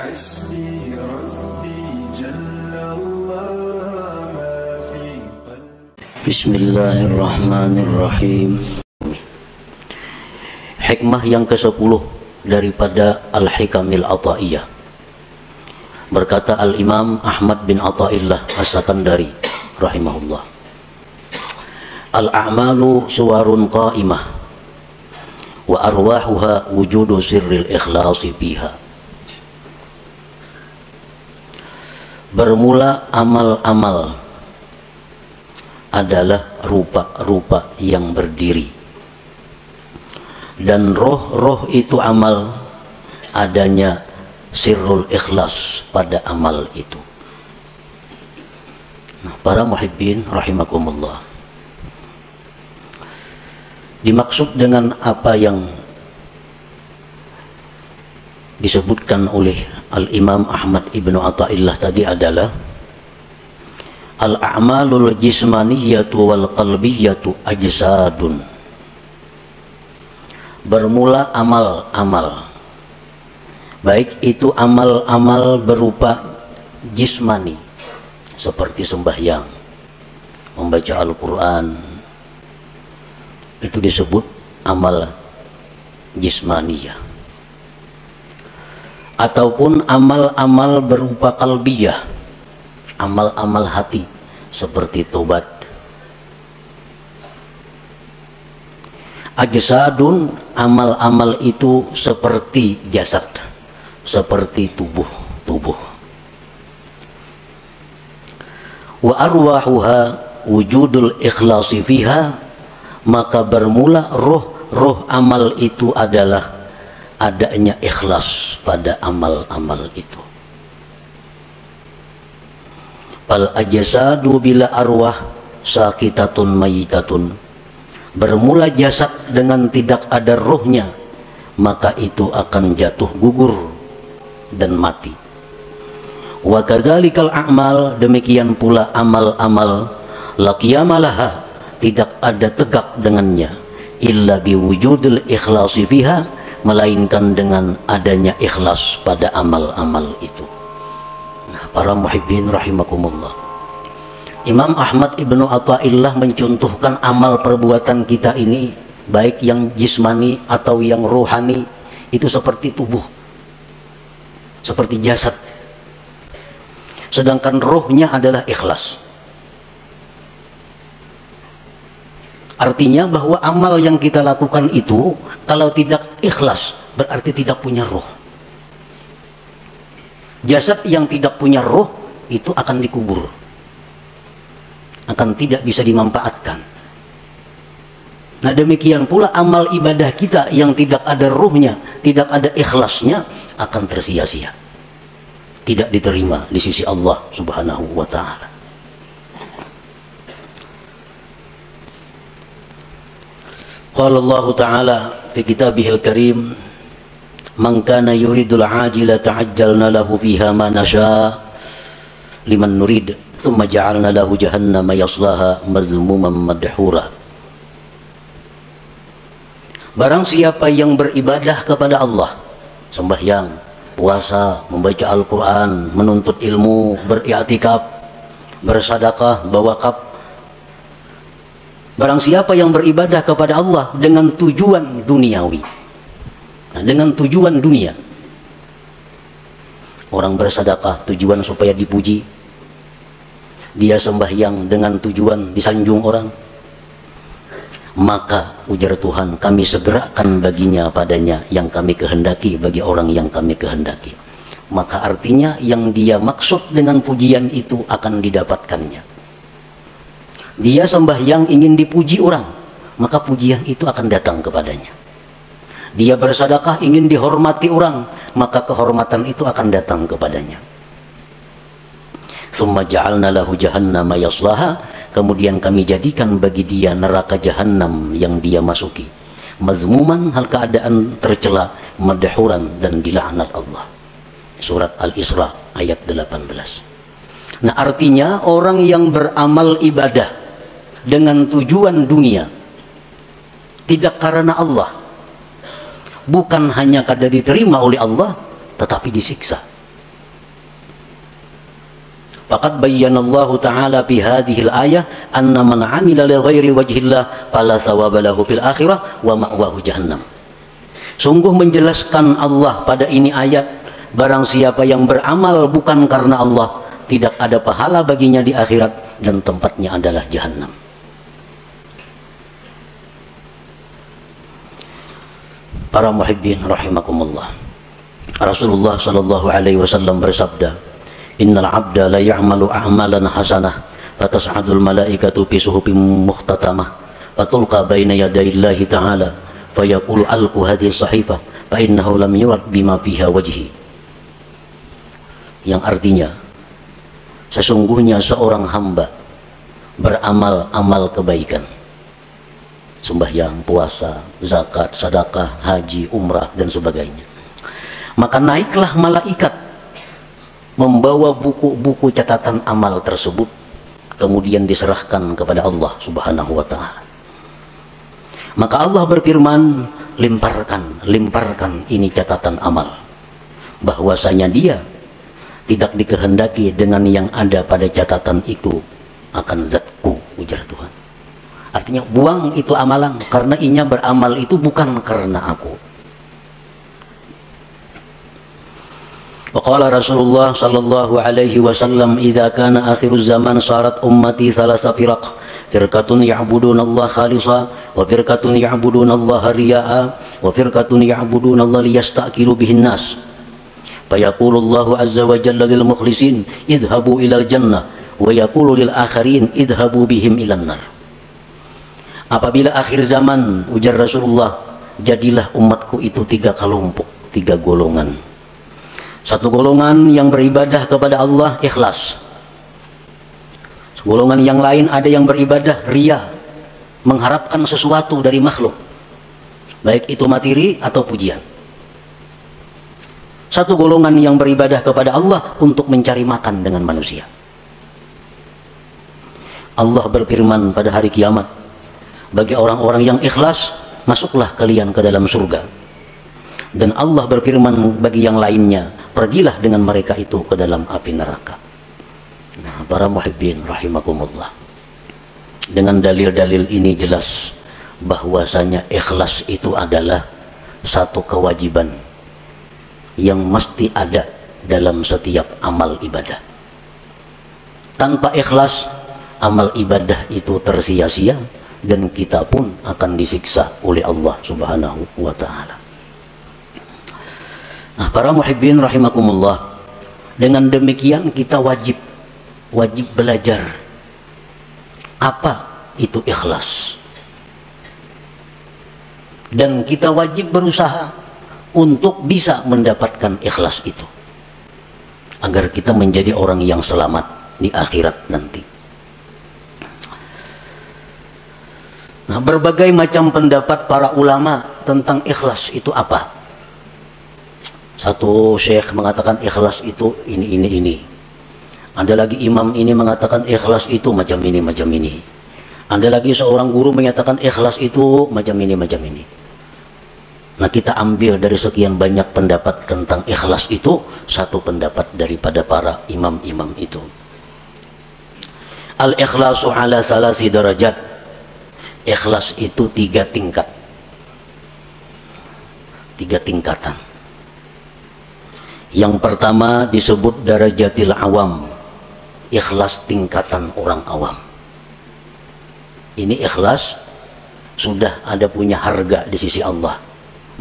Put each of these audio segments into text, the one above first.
حسبي ربي جل الله ما في قلبي. Bismillahirrahmanirrahim. Hikmah yang ke-10 daripada Al-Hikamil Ata'iyah. Berkata Al-Imam Ahmad bin Ata'illah As-Sakandari rahimahullah, Al-a'malu suwarun qa'imah wa arwahuha wujudu sirril ikhlasi fiha. Bermula amal-amal adalah rupa-rupa yang berdiri, dan roh-roh itu amal adanya sirrul ikhlas pada amal itu. Nah, para muhibbin rahimakumullah, dimaksud dengan apa yang disebutkan oleh Al-Imam Ahmad ibnu Ata'illah tadi adalah al-a'malul jismaniyatu wal qalbiyatu ajsadun. Bermula amal-amal, baik itu amal-amal berupa jismani seperti sembahyang, membaca Al-Quran, itu disebut amal jismaniyah. Ataupun amal-amal berupa qalbiyah, amal-amal hati seperti tobat. Ajsadun, amal-amal itu seperti jasad, seperti tubuh. Wa arwahuha wujudul ikhlasi fiha, maka bermula roh amal itu adalah adanya ikhlas pada amal-amal itu. Fal ajsadu bila arwah sakitatun mayitatun. Bermula jasad dengan tidak ada rohnya, maka itu akan jatuh gugur dan mati. Wa kadzalikal a'mal, demikian pula amal-amal la qiyamalaha, tidak ada tegak dengannya illa biwujudil ikhlasi fiha, melainkan dengan adanya ikhlas pada amal-amal itu. Nah, para muhibbin rahimakumullah, Imam Ahmad ibnu Ata'illah mencontohkan amal perbuatan kita ini, baik yang jismani atau yang rohani, itu seperti tubuh, seperti jasad. Sedangkan rohnya adalah ikhlas. Artinya bahwa amal yang kita lakukan itu kalau tidak ikhlas berarti tidak punya roh. Jasad yang tidak punya roh itu akan dikubur, akan tidak bisa dimanfaatkan. Nah, demikian pula amal ibadah kita yang tidak ada ruhnya, tidak ada ikhlasnya, akan tersia-sia, tidak diterima di sisi Allah Subhanahu wa ta'ala. Qala Allah ta'ala fi kitabihil karim, man kana yuridul ajila ta'ajjalna lahu fiha ma nasha liman nurid thumma ja'alna lahu jahannama yaslaha mazmuman madhura. Barang siapa yang beribadah kepada Allah, sembahyang, puasa, membaca Al-Quran, menuntut ilmu, beriktikaf, bersedekah, berwakaf. Barang siapa yang beribadah kepada Allah dengan tujuan duniawi, nah, dengan tujuan dunia, orang bersedekah tujuan supaya dipuji, dia sembahyang dengan tujuan disanjung orang, maka ujar Tuhan, kami segerakan baginya padanya yang kami kehendaki bagi orang yang kami kehendaki. Maka artinya yang dia maksud dengan pujian itu akan didapatkannya. Dia sembahyang ingin dipuji orang, maka pujian itu akan datang kepadanya. Dia bersedekah ingin dihormati orang, maka kehormatan itu akan datang kepadanya. Tsumma ja'alna lahu jahannama yaslaha, kemudian kami jadikan bagi dia neraka jahanam yang dia masuki, mazmuman, hal keadaan tercela, madhuran, dan dilaknat Allah. Surat Al-Isra ayat 18. Nah, artinya orang yang beramal ibadah dengan tujuan dunia, tidak karena Allah, bukan hanya kada diterima oleh Allah, tetapi disiksa. Faqad bayyanallahu ta'ala fi hadhil ayah anna man 'amila li ghairi wajhillah fala thawaba lahu fil akhirah wa ma'wahu jahannam. Sungguh menjelaskan Allah pada ini ayat, barang siapa yang beramal bukan karena Allah, tidak ada pahala baginya di akhirat dan tempatnya adalah jahannam. Para muhibbin rahimakumullah. Rasulullah sallallahu alaihi wasallam bersabda, "Innal 'abda la ya'malu a'malan hasanah, fatas'adul malaikatu fi suhufin mukhtatamah, fatulqa baina yadayillahi ta'ala, fayaqulu alqu hadhihi sahifah, fa innahu lam yurad bima fiha wajhi." Yang artinya, sesungguhnya seorang hamba beramal amal kebaikan, sembahyang, puasa, zakat, sedekah, haji, umrah dan sebagainya, maka naiklah malaikat membawa buku-buku catatan amal tersebut, kemudian diserahkan kepada Allah Subhanahu wa ta'ala. Maka Allah berfirman, limparkan ini catatan amal, bahwasanya dia tidak dikehendaki dengan yang ada pada catatan itu akan zatku, ujar Tuhan. Artinya buang itu amalan, karena inya beramal itu bukan karena aku. Waqala Rasulullah sallallahu alaihi wasallam, "Idza kana akhiruz zaman sarat ummati thalatha firaq, firqatun ya'budunallaha khalisa, wa firqatun ya'budunallaha riya'a, wa firqatun ya'budunallaha liyastaqilu bihin nas. Fayaqulu Allahu azza wa jalla lil mukhlisin, idhabu ilal jannah, wa yaqulu lil akharin, idhabu bihim ilan nar." Apabila akhir zaman, ujar Rasulullah, jadilah umatku itu tiga kelompok, tiga golongan. Satu golongan yang beribadah kepada Allah ikhlas. Golongan yang lain ada yang beribadah riya, mengharapkan sesuatu dari makhluk, baik itu materi atau pujian. Satu golongan yang beribadah kepada Allah untuk mencari makan dengan manusia. Allah berfirman pada hari kiamat, bagi orang-orang yang ikhlas, masuklah kalian ke dalam surga. Dan Allah berfirman bagi yang lainnya, pergilah dengan mereka itu ke dalam api neraka. Nah, para muhibbin rahimakumullah, dengan dalil-dalil ini jelas bahwasanya ikhlas itu adalah satu kewajiban yang mesti ada dalam setiap amal ibadah. Tanpa ikhlas, amal ibadah itu tersia-sia dan kita pun akan disiksa oleh Allah Subhanahu wa ta'ala. Nah, para muhibbin rahimakumullah, dengan demikian kita wajib belajar apa itu ikhlas, dan kita wajib berusaha untuk bisa mendapatkan ikhlas itu agar kita menjadi orang yang selamat di akhirat nanti. Nah, berbagai macam pendapat para ulama tentang ikhlas itu apa. Satu syekh mengatakan ikhlas itu ini. Ada lagi imam ini mengatakan ikhlas itu macam ini. Ada lagi seorang guru menyatakan ikhlas itu macam ini. Nah, kita ambil dari sekian banyak pendapat tentang ikhlas itu satu pendapat daripada para imam-imam itu. Al-ikhlasu ala salasi darajat. Ikhlas itu tiga tingkatan. Yang pertama disebut darajatil awam, ikhlas tingkatan orang awam. Ini ikhlas sudah ada punya harga di sisi Allah,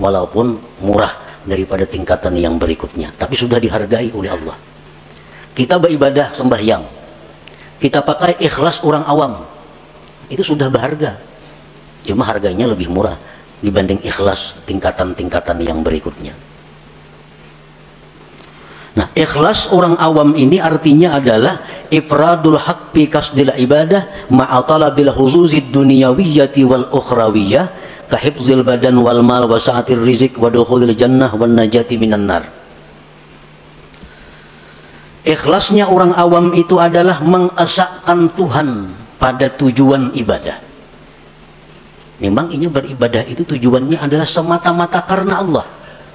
walaupun murah daripada tingkatan yang berikutnya, tapi sudah dihargai oleh Allah. Kita beribadah sembahyang, kita pakai ikhlas orang awam, itu sudah berharga, cuma harganya lebih murah dibanding ikhlas tingkatan-tingkatan yang berikutnya. Nah, ikhlas orang awam ini artinya adalah ifradul haq fi qasdil ibadah ma'a talabil huzuzid dunyawiyyati wal ukhrawiyyah ka hifzil badan wal mal wa sa'atir rizq wa dukhulil jannah wan najati minan nar. Ikhlasnya orang awam itu adalah mengesahkan Tuhan pada tujuan ibadah. Memang ini beribadah itu tujuannya adalah semata-mata karena Allah,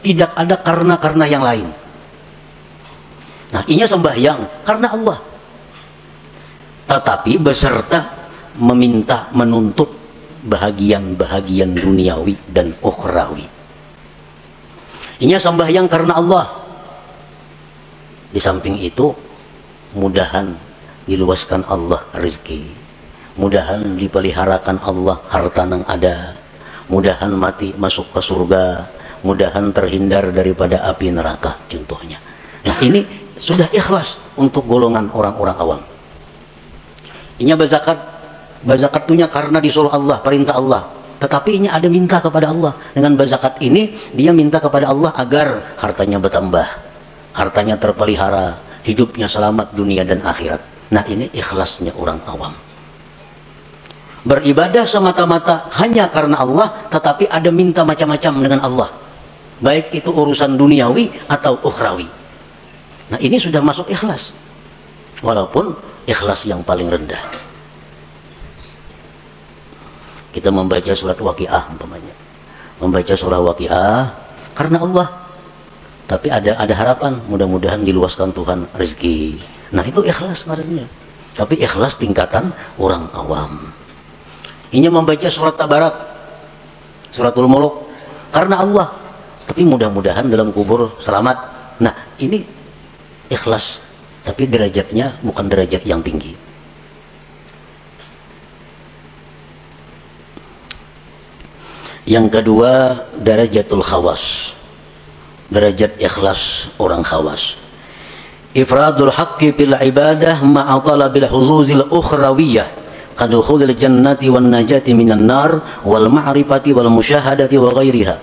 tidak ada karena yang lain. Nah, inya sembahyang karena Allah, tetapi beserta meminta menuntut bahagian-bahagian duniawi dan ukhrawi. Inya sembahyang karena Allah. Di samping itu mudahan diluaskan Allah rezeki, mudahan dipeliharakan Allah harta nang ada, mudahan mati masuk ke surga, mudahan terhindar daripada api neraka contohnya. Nah ini sudah ikhlas untuk golongan orang-orang awam. Inya berzakat, berzakatnya karena disuruh Allah, perintah Allah. Tetapi ini ada minta kepada Allah. Dengan berzakat ini dia minta kepada Allah agar hartanya bertambah, hartanya terpelihara, hidupnya selamat dunia dan akhirat. Nah ini ikhlasnya orang awam. Beribadah semata-mata hanya karena Allah, tetapi ada minta macam-macam dengan Allah, baik itu urusan duniawi atau ukhrawi. Nah ini sudah masuk ikhlas, walaupun ikhlas yang paling rendah. Kita membaca surat Waqiah umpamanya, membaca surah Waqiah karena Allah, tapi ada harapan mudah-mudahan diluaskan Tuhan rezeki. Nah itu ikhlas namanya. Tapi ikhlas tingkatan orang awam. Ini membaca surat Tabarak, suratul Muluk karena Allah, tapi mudah-mudahan dalam kubur selamat. Nah ini ikhlas, tapi derajatnya bukan derajat yang tinggi. Yang kedua, darajatul khawas, derajat ikhlas orang khawas. Ifradul haqqi bil ibadah ma'a talabil huzuzil ukhrawiyah kadukhulil jannati wan najati minan nar wal ma'rifati wal musyahadati wa ghairiha.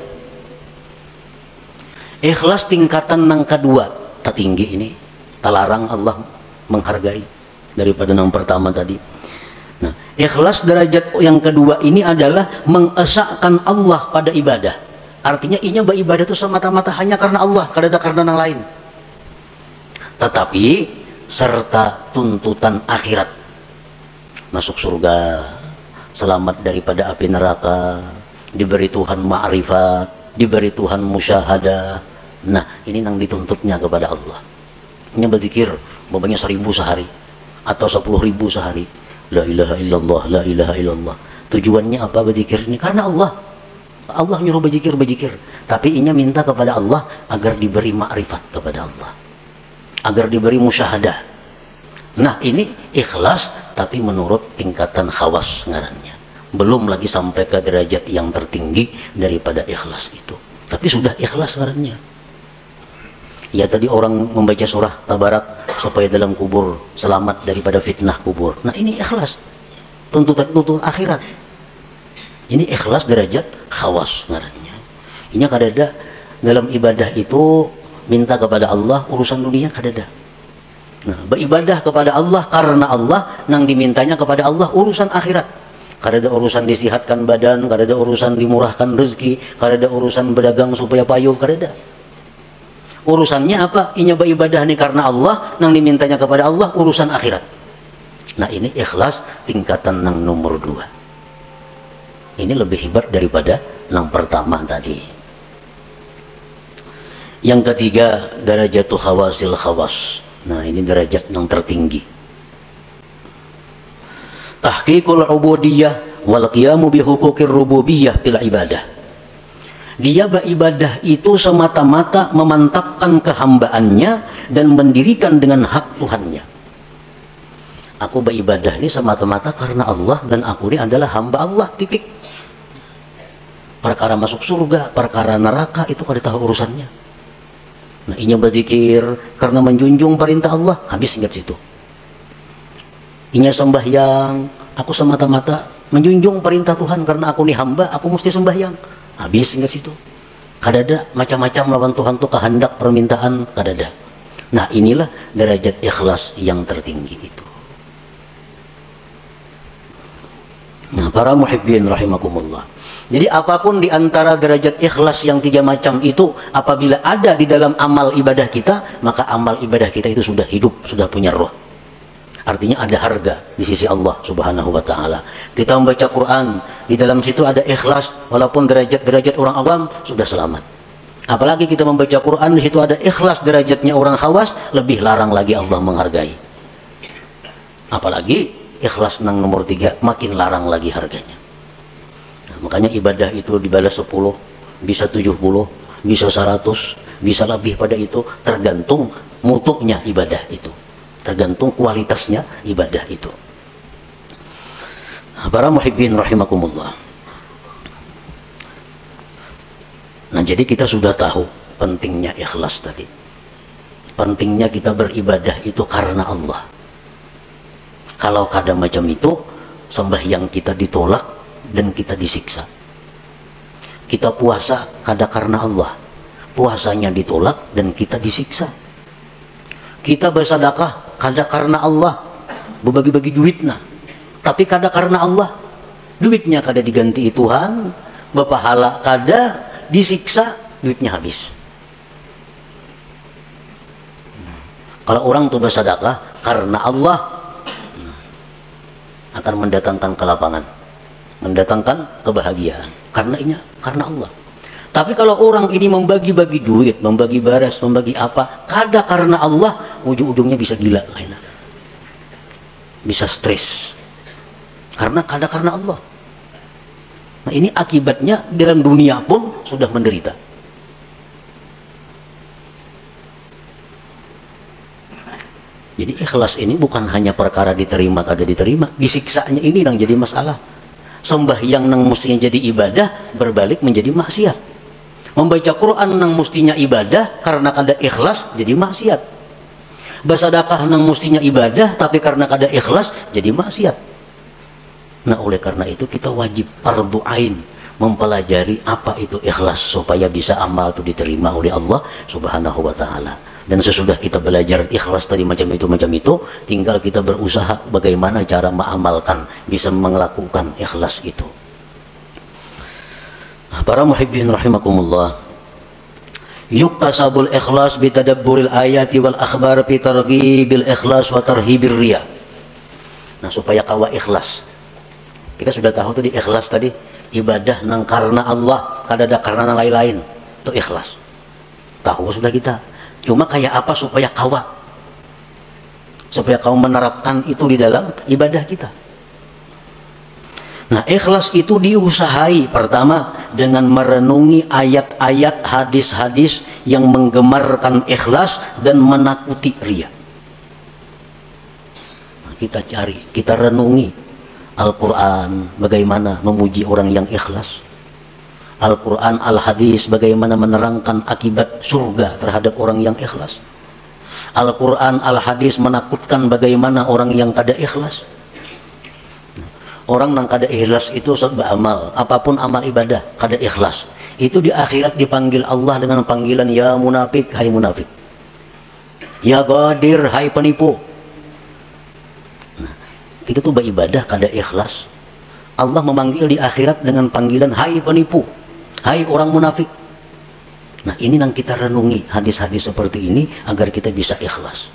Ikhlas tingkatan yang kedua tertinggi ini, terlarang Allah menghargai daripada yang pertama tadi. Nah, ikhlas derajat yang kedua ini adalah mengesahkan Allah pada ibadah. Artinya inya beribadah itu semata-mata hanya karena Allah, kada ada karena yang lain. Tetapi serta tuntutan akhirat, masuk surga, selamat daripada api neraka, diberi Tuhan ma'rifat, diberi Tuhan musyahadah. Nah ini yang dituntutnya kepada Allah. Ini berzikir banyak 1000 sehari atau 10.000 sehari, la ilaha illallah, la ilaha illallah. Tujuannya apa berzikir ini? Karena Allah nyuruh berzikir, tapi inya minta kepada Allah agar diberi ma'rifat kepada Allah, agar diberi musyahadah. Nah ini ikhlas tapi menurut tingkatan khawas ngarannya, belum lagi sampai ke derajat yang tertinggi daripada ikhlas itu, tapi sudah ikhlas ngarannya. Ya tadi orang membaca surah Tabarak supaya dalam kubur selamat daripada fitnah kubur. Nah ini ikhlas, tuntutan akhirat. Ini ikhlas derajat khawas ngarannya. Ini kadada dalam ibadah itu minta kepada Allah urusan dunia kadada. Nah, beribadah kepada Allah karena Allah, nang dimintanya kepada Allah urusan akhirat. Kadada urusan disihatkan badan, kadada urusan dimurahkan rezeki, kadada urusan berdagang supaya payung, kadada. Urusannya apa? Inya beribadah nih karena Allah, nang dimintanya kepada Allah urusan akhirat. Nah ini ikhlas tingkatan yang nomor 2. Ini lebih hebat daripada yang pertama tadi. Yang ketiga, darajatul khawasil khawas. Nah ini derajat yang tertinggi. Tahqiqul ubudiyah wal qiyamu bihuquqir rububiyah bil ibadah. Dia beribadah itu semata-mata memantapkan kehambaannya dan mendirikan dengan hak Tuhannya. Aku beribadah ini semata-mata karena Allah dan aku ini adalah hamba Allah, titik. Perkara masuk surga, perkara neraka itu kada tahu urusannya. Nah inya berzikir karena menjunjung perintah Allah, habis ingat situ. Inya sembahyang, aku semata-mata menjunjung perintah Tuhan karena aku ini hamba, aku mesti sembahyang. Habis ingat situ. Kadada macam-macam lawan Tuhan tuh kehendak permintaan kadada. Nah inilah derajat ikhlas yang tertinggi itu. Nah para muhibbin rahimakumullah, jadi apapun di antara derajat ikhlas yang 3 macam itu, apabila ada di dalam amal ibadah kita, maka amal ibadah kita itu sudah hidup, sudah punya roh. Artinya ada harga di sisi Allah Subhanahu wa ta'ala. Kita membaca Quran, di dalam situ ada ikhlas, walaupun derajat-derajat orang awam sudah selamat. Apalagi kita membaca Quran, di situ ada ikhlas derajatnya orang khawas, lebih larang lagi Allah menghargai. Apalagi ikhlas nang nomor 3 makin larang lagi harganya. Nah, makanya ibadah itu dibalas 10, bisa 70, bisa 100, bisa lebih pada itu, tergantung mutunya ibadah itu, tergantung kualitasnya ibadah itu. Para muhibbin rahimakumullah. Nah, jadi kita sudah tahu pentingnya ikhlas tadi. Pentingnya kita beribadah itu karena Allah. Kalau kada macam itu, sembahyang kita ditolak dan kita disiksa. Kita puasa kada karena Allah, puasanya ditolak dan kita disiksa. Kita bersedekah kada karena Allah, berbagi-bagi duitnya, tapi kada karena Allah, duitnya kada diganti Tuhan, berpahala kada, disiksa, duitnya habis. Kalau orang tuh bersedekah karena Allah, akan mendatangkan kelapangan, mendatangkan kebahagiaan, karena Allah. Tapi kalau orang ini membagi-bagi duit, membagi baras, membagi apa, kada karena Allah, ujung-ujungnya bisa gila, bisa stres, karena kada karena Allah. Nah, ini akibatnya dalam dunia pun sudah menderita. Jadi ikhlas ini bukan hanya perkara diterima kada diterima, disiksanya ini yang jadi masalah. Sembahyang nang mestinya jadi ibadah berbalik menjadi maksiat. Membaca Quran nang mestinya ibadah karena kada ikhlas jadi maksiat. Bersedekah nang mestinya ibadah tapi karena kada ikhlas jadi maksiat. Nah, oleh karena itu kita wajib fardhu ain mempelajari apa itu ikhlas supaya bisa amal itu diterima oleh Allah Subhanahu wa taala. Dan sesudah kita belajar ikhlas tadi macam itu, tinggal kita berusaha bagaimana cara mengamalkan, bisa melakukan ikhlas itu. Para muhibbin rahimakumullah, yuktasabul ikhlas bitadabburil ayati wal akhbar fi targhibil ikhlas wa tarhibir riya. Nah, supaya kawa ikhlas, kita sudah tahu tadi ikhlas tadi ibadah nang karena Allah, kada ada karena nang lain-lain, itu ikhlas. Tahu sudah kita. Cuma kayak apa supaya kau menerapkan itu di dalam ibadah kita. Nah, ikhlas itu diusahai pertama dengan merenungi ayat-ayat, hadis-hadis yang menggemarkan ikhlas dan menakuti riya. Nah, kita cari, kita renungi Al-Quran bagaimana memuji orang yang ikhlas, Al-Quran, Al-Hadis bagaimana menerangkan akibat surga terhadap orang yang ikhlas. Al-Quran, Al-Hadis menakutkan bagaimana orang yang kada ikhlas. Orang yang kada ikhlas itu sebab amal, apapun amal ibadah kada ikhlas, itu di akhirat dipanggil Allah dengan panggilan ya munafik, hai munafik, ya ghadir, hai penipu. Nah, kita tuh beribadah kada ikhlas, Allah memanggil di akhirat dengan panggilan hai penipu, hai orang munafik. Nah, ini yang kita renungi hadis-hadis seperti ini agar kita bisa ikhlas.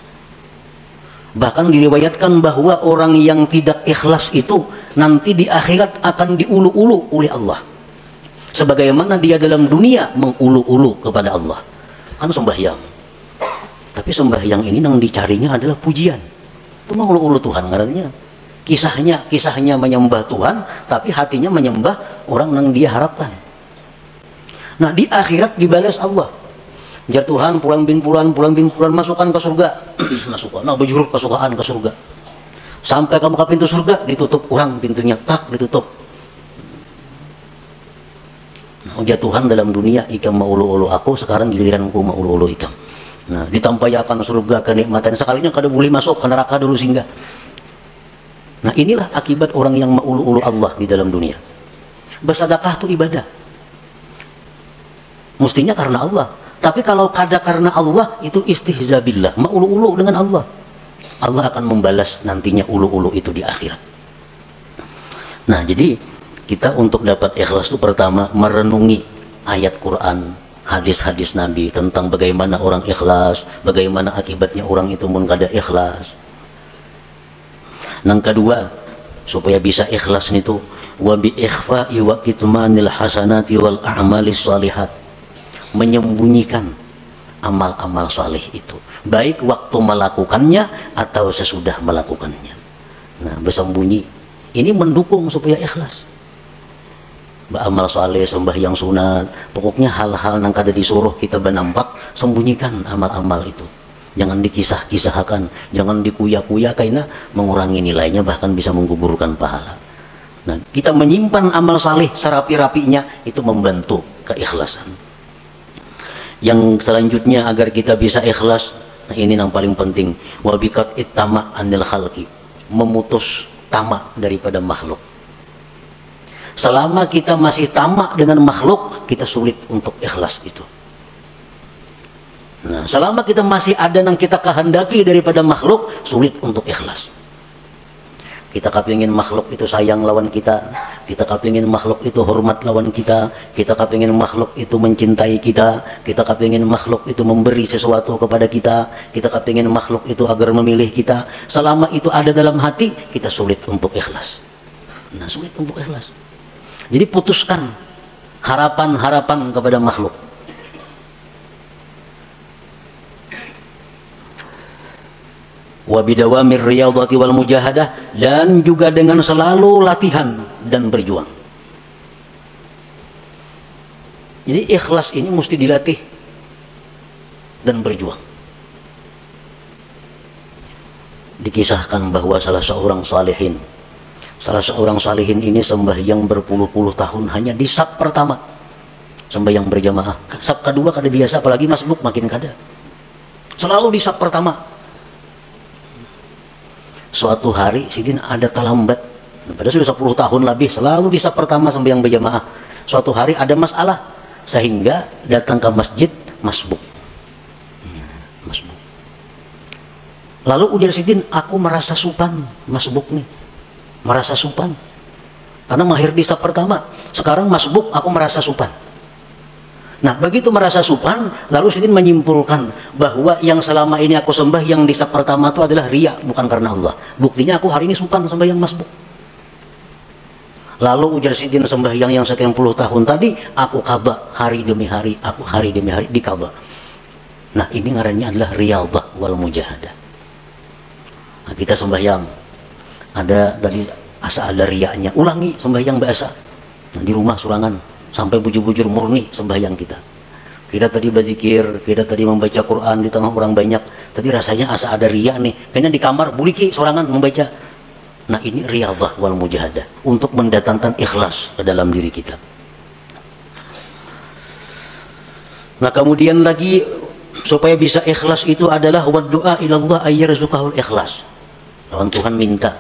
Bahkan diriwayatkan bahwa orang yang tidak ikhlas itu nanti di akhirat akan diulu-ulu oleh Allah, sebagaimana dia dalam dunia mengulu-ulu kepada Allah. Kan sembahyang, tapi sembahyang ini yang dicarinya adalah pujian. Itu mengulu-ulu Tuhan ngarannya. Kisahnya menyembah Tuhan, tapi hatinya menyembah orang yang dia harapkan. Nah, di akhirat dibalas Allah. Jar Tuhan pulang bin pulang masukkan ke surga. Masukkan, nah berjuruk kesukaan ke surga. Sampai kamu ke pintu surga, ditutup orang pintunya, tak ditutup. Nah, ujar Tuhan dalam dunia, ikam maulu-ulu aku, sekarang giliranku maulu-ulu ikam. Nah, ditampayakan surga kenikmatan, sekalinya kada boleh masuk ke neraka dulu singgah. Nah, inilah akibat orang yang maulu-ulu Allah di dalam dunia. Bersedekah itu ibadah, mestinya karena Allah. Tapi kalau kada karena Allah, itu istihza billah, maulu-ulu dengan Allah. Allah akan membalas nantinya ulu-ulu itu di akhirat. Nah, jadi kita untuk dapat ikhlas itu pertama merenungi ayat Quran, hadis-hadis Nabi tentang bagaimana orang ikhlas, bagaimana akibatnya orang itu mun kada ikhlas. Yang kedua, supaya bisa ikhlas itu wa bi ikhfa'i wa kitmanil hasanati wal a'malis shalihat, menyembunyikan amal-amal saleh itu, baik waktu melakukannya atau sesudah melakukannya. Nah, bersembunyi. Ini mendukung supaya ikhlas. Beramal saleh, sembahyang sunat, pokoknya hal-hal yang kada disuruh kita bernampak, sembunyikan amal-amal itu. Jangan dikisah-kisahkan, jangan dikuya-kuya karena mengurangi nilainya, bahkan bisa menggugurkan pahala. Nah, kita menyimpan amal saleh serapi-rapinya, itu membantu keikhlasan. Yang selanjutnya agar kita bisa ikhlas, nah ini yang paling penting, wabikat ittama anil khalqi, memutus tamak daripada makhluk. Selama kita masih tamak dengan makhluk, kita sulit untuk ikhlas itu. Nah, selama kita masih ada yang kita kehendaki daripada makhluk, sulit untuk ikhlas. Kita kepingin makhluk itu sayang lawan kita, kita kepingin makhluk itu hormat lawan kita kepingin makhluk itu mencintai kita kepingin makhluk itu memberi sesuatu kepada kita kepingin makhluk itu agar memilih kita. Selama itu ada dalam hati, kita sulit untuk ikhlas. Nah, sulit untuk ikhlas. Jadi putuskan harapan-harapan kepada makhluk. Wa bidawamir riyadhati wal mujahadah, dan juga dengan selalu latihan dan berjuang. Jadi ikhlas ini mesti dilatih dan berjuang. Dikisahkan bahwa salah seorang salihin ini sembahyang berpuluh-puluh tahun hanya di saf pertama, sembahyang berjamaah. Saf kedua kada biasa, apalagi masbuk makin kada. Selalu di saf pertama. Suatu hari sidin ada terlambat, padahal sudah 10 tahun lebih selalu di saf pertama sembahyang berjamaah. Suatu hari ada masalah sehingga datang ke masjid masbuk. Lalu ujar sidin, aku merasa supan masbuk nih, merasa supan karena mahir di saf pertama. Sekarang masbuk aku merasa supan. Nah, begitu merasa supan, lalu sidin menyimpulkan bahwa yang selama ini aku sembah yang di saf pertama itu adalah riya, bukan karena Allah. Buktinya aku hari ini supan sembahyang masbuk. Lalu ujar sidin, sembahyang yang sekian puluh tahun tadi aku qadha hari demi hari, aku hari demi hari diqadha. Nah, ini ngarannya adalah riyadhah wal mujahadah. Nah, kita sembahyang ada tadi asa ada riyanya, ulangi sembahyang biasa. Nah, di rumah surangan sampai bujur-bujur murni sembahyang kita. Kita tadi berzikir, kita tadi membaca Quran di tengah orang banyak. Tadi rasanya asa ada riya nih. Kayaknya di kamar buliki sorangan membaca. Nah, ini riyadhah wal mujahadah untuk mendatangkan ikhlas ke dalam diri kita. Nah, kemudian lagi supaya bisa ikhlas itu adalah wa du'a ila Allah ayyarzuqahul ikhlas. Lawan Tuhan minta,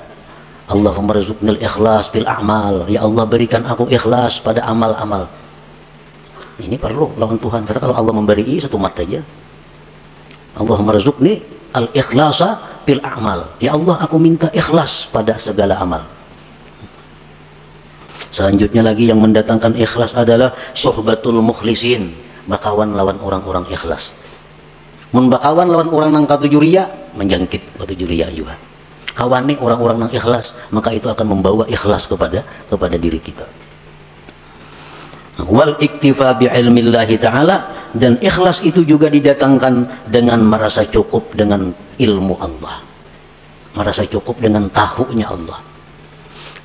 Allahumma rizuknil ikhlas bil a'mal, ya Allah berikan aku ikhlas pada amal-amal. Ini perlu lawan Tuhan, karena kalau Allah memberi satu mata saja, Allahumma rizukni al ikhlasa bil a'mal, ya Allah aku minta ikhlas pada segala amal. Selanjutnya lagi yang mendatangkan ikhlas adalah suhbatul mukhlisin, bakawan lawan orang-orang ikhlas. Mun bakawan lawan orang nang katuju riya, menjangkit katuju riya juga. Kawane orang-orang yang ikhlas, maka itu akan membawa ikhlas kepada diri kita. Wal iktifa bi ilmillahi ta'ala, dan ikhlas itu juga didatangkan dengan merasa cukup dengan ilmu Allah, merasa cukup dengan tahunya Allah.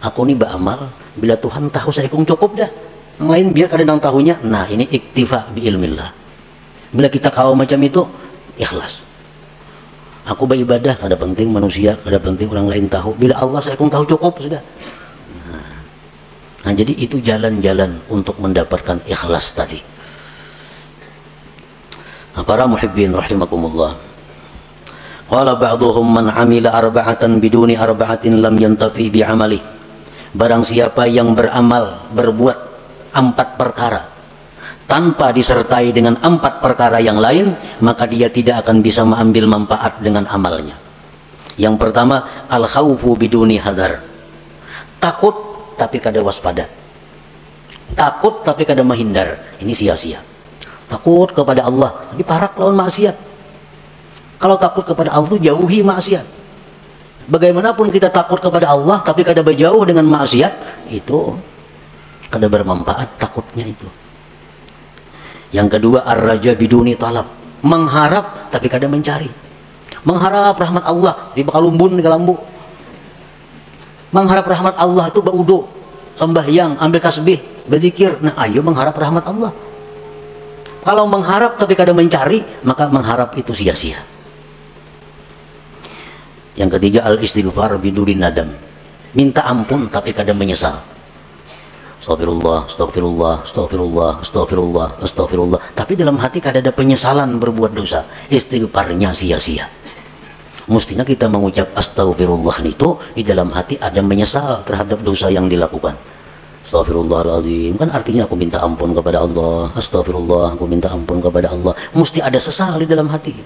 Aku ini beramal bila Tuhan tahu saya kung cukup dah, yang lain biar ada yang tahunya. Nah, ini iktifa bi ilmillah. Bila kita kau macam itu, ikhlas. Aku beribadah, ada penting manusia, ada penting orang lain tahu. Bila Allah saya pun tahu cukup sudah. Nah, jadi itu jalan-jalan untuk mendapatkan ikhlas tadi. Nah, para muhibbin rahimakumullah. Qala ba'dhum man 'amila arba'atan biduni arba'atin lam yantafi bi 'amali. Barang siapa yang beramal, berbuat 4 perkara tanpa disertai dengan 4 perkara yang lain, maka dia tidak akan bisa mengambil manfaat dengan amalnya. Yang pertama, al-khawfu biduni hadar. Takut tapi kada waspada. Takut tapi kada menghindar. Ini sia-sia. Takut kepada Allah tapi parak lawan maksiat. Kalau takut kepada Allah, jauhi maksiat. Bagaimanapun kita takut kepada Allah tapi kada berjauh dengan maksiat, itu kada bermanfaat takutnya itu. Yang kedua, ar-raja biduni talab, mengharap tapi kadang mencari. Mengharap rahmat Allah di bakalumbun di kalambu. Mengharap rahmat Allah itu baudo, sembahyang, ambil tasbih, berzikir. Nah, ayo mengharap rahmat Allah. Kalau mengharap tapi kadang mencari, maka mengharap itu sia-sia. Yang ketiga, al-istighfar biduri nadam. Minta ampun tapi kadang menyesal. Astagfirullah, astagfirullah, astagfirullah, astagfirullah, astagfirullah. Tapi dalam hati kadang ada penyesalan berbuat dosa. Istighfarnya sia-sia. Mestinya kita mengucap astagfirullah itu di dalam hati ada menyesal terhadap dosa yang dilakukan. Astagfirullahaladzim, kan artinya aku minta ampun kepada Allah. Astagfirullah, aku minta ampun kepada Allah. Mesti ada sesal di dalam hati.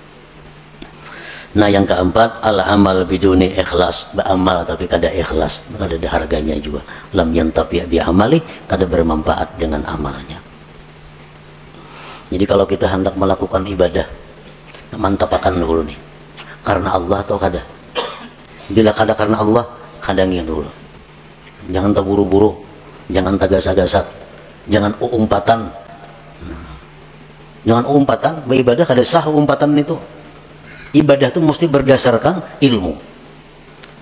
Nah, yang keempat, al-amal biduni ikhlas. Beramal tapi kada ikhlas, kada ada harganya juga. Lam yantafi bi amali, kada bermanfaat dengan amalnya. Jadi kalau kita hendak melakukan ibadah, mantapakan dulu nih. Karena Allah atau kada? Bila kada karena Allah, hadangi dulu. Jangan terburu-buru, jangan tagasak-gasak, jangan umpatan. Jangan umpatan, beribadah kada sah umpatan itu. Ibadah itu mesti berdasarkan ilmu.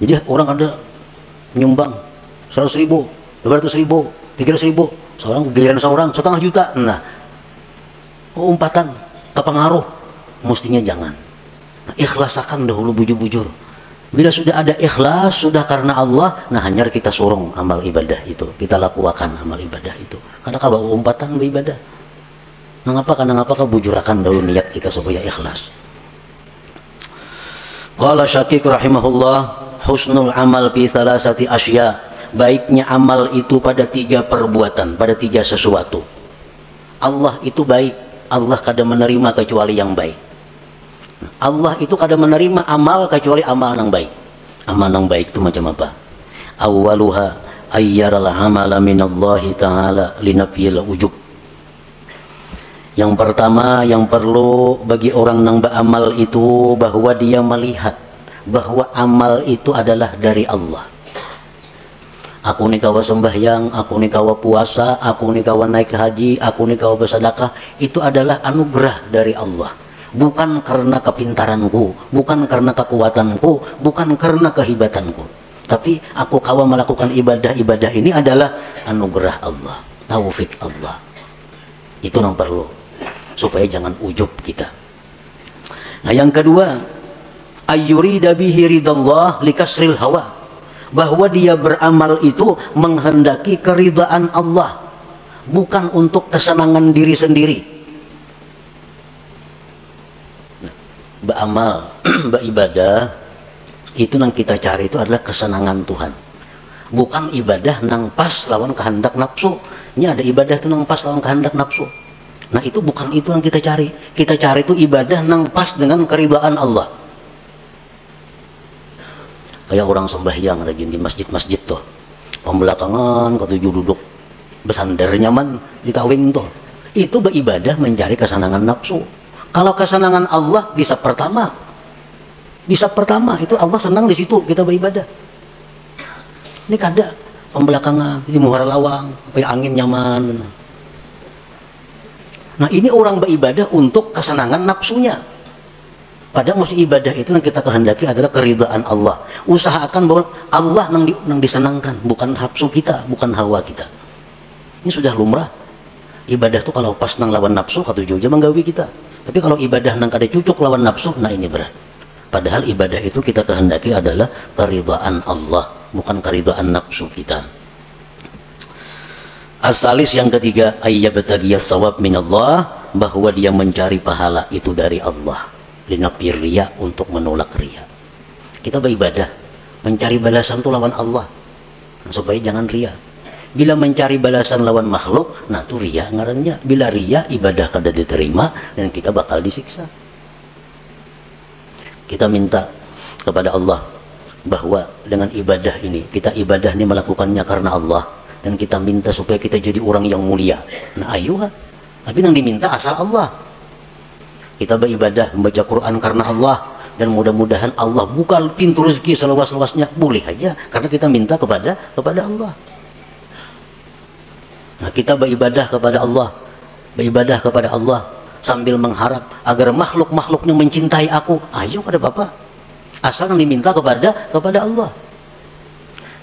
Jadi orang ada nyumbang 100.000, 200.000, 300.000, seorang giliran seorang 1,5 juta. Nah, umpatan kepengaruh, mestinya jangan. Nah, ikhlasakan dahulu bujur-bujur. Bila sudah ada ikhlas, sudah karena Allah, nah hanya kita sorong amal ibadah itu, kita lakukan amal ibadah itu. Karena kalau umpatan beribadah, karena kau bujurakan dahulu niat kita supaya ikhlas. Qala Syakik rahimahullah, husnul amal fi thalathati asya. Baiknya amal itu pada 3 perbuatan, pada 3 sesuatu. Allah itu baik, Allah kada menerima kecuali yang baik. Allah itu kada menerima amal kecuali amal yang baik. Amal yang baik itu macam apa? Awwaluha ayyaral amala minallahi ta'ala linafyil ujub. Yang pertama yang perlu bagi orang yang beramal itu bahwa dia melihat bahwa amal itu adalah dari Allah. Aku ni kawa sembahyang, aku ni kawa puasa, aku ni kawa naik haji, aku ni kawa bersedekah, itu adalah anugerah dari Allah. Bukan karena kepintaranku, bukan karena kekuatanku, bukan karena kehebatanku. Tapi aku kawa melakukan ibadah-ibadah ini adalah anugerah Allah, taufik Allah. Itu yang perlu, supaya jangan ujub kita. Nah, yang kedua, ayyurida bihi ridallah likasril hawa. Bahwa dia beramal itu menghendaki keridaan Allah, bukan untuk kesenangan diri sendiri. Beramal, beribadah itu yang kita cari itu adalah kesenangan Tuhan, bukan ibadah nang pas lawan kehendak nafsu. Ini ada ibadah itu nang pas lawan kehendak nafsu. Nah, itu bukan itu yang kita cari. Kita cari itu ibadah nang pas dengan keridaan Allah. Kayak orang sembahyang rajin di masjid-masjid tuh, pembelakangan ketujuh duduk bersandar nyaman di tawing tuh, itu beribadah mencari kesenangan nafsu. Kalau kesenangan Allah di sab pertama itu Allah senang di situ kita beribadah. Ini kada pembelakangan di muara lawang, kayak angin nyaman. Nah, ini orang beribadah untuk kesenangan nafsunya. Padahal mesti ibadah itu yang kita kehendaki adalah keridhaan Allah. Usahakan bahwa Allah yang disenangkan, bukan nafsu kita, bukan hawa kita. Ini sudah lumrah. Ibadah itu kalau pas nang lawan nafsu katuju aja menggawi kita. Tapi kalau ibadah nang kada cucuk lawan nafsu, nah ini berat. Padahal ibadah itu kita kehendaki adalah keridhaan Allah, bukan keridhaan nafsu kita. Asalis yang ketiga, ayyabtagiyas sawab minallah, bahwa dia mencari pahala itu dari Allah. Linafir riya, untuk menolak riya. Kita beribadah mencari balasan itu lawan Allah, supaya jangan riya. Bila mencari balasan lawan makhluk, nah itu riya ngarannya. Bila riya, ibadah kada diterima dan kita bakal disiksa. Kita minta kepada Allah bahwa dengan ibadah ini, kita ibadah ini melakukannya karena Allah, dan kita minta supaya kita jadi orang yang mulia. Nah ayo, tapi yang diminta asal Allah. Kita beribadah membaca Quran karena Allah, dan mudah-mudahan Allah buka pintu rezeki seluas-luasnya, boleh aja karena kita minta kepada Allah. Nah, kita beribadah kepada Allah sambil mengharap agar makhluk-makhluknya mencintai aku. Ayo kada apa-apa, asal yang diminta kepada Allah.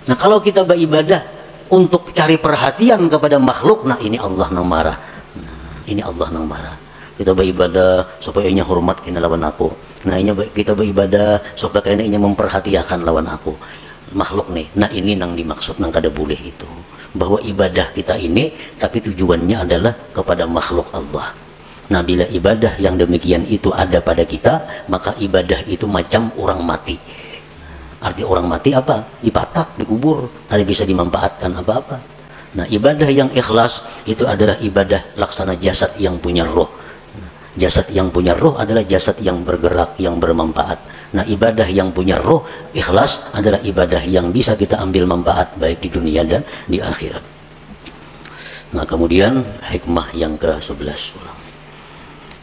Nah kalau kita beribadah untuk cari perhatian kepada makhluk, nah ini Allah nang marah. Nah, ini Allah nang marah. Kita beribadah supaya inya hormat kena lawan aku. Nah kita beribadah supaya inya memperhatikan lawan aku. Makhluk nih. Nah ini nang dimaksud nang kada boleh itu. Bahwa ibadah kita ini tapi tujuannya adalah kepada makhluk Allah. Nah bila ibadah yang demikian itu ada pada kita, maka ibadah itu macam orang mati. Arti orang mati apa? Dipatak, dikubur, tidak bisa dimanfaatkan apa-apa. Nah ibadah yang ikhlas itu adalah ibadah laksana jasad yang punya roh. Jasad yang punya roh adalah jasad yang bergerak, yang bermanfaat. Nah ibadah yang punya roh, ikhlas adalah ibadah yang bisa kita ambil manfaat baik di dunia dan di akhirat. Nah kemudian hikmah yang ke-11.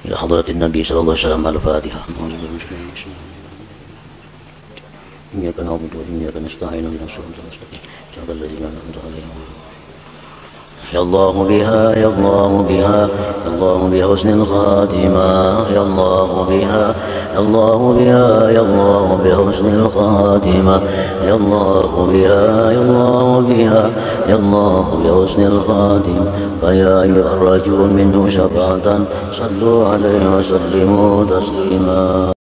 Ila hadratin Nabi sallallahu alaihi wasallam al-Fatihah. Iyyaka na'budu wa iyyaka nasta'in ihdinas siratal mustaqim. Siratal ladzina an'amta 'alaihim. يا الله بها يا الله بها يا الله بحسن الخاتمة يا الله بها يا الله بها يا الله بحسن الخاتمة يا الله بها يا الله بها يا الله بحسن الخاتمة فيا أيها الرجل منه شفاعة صلوا عليه وسلموا تسليما.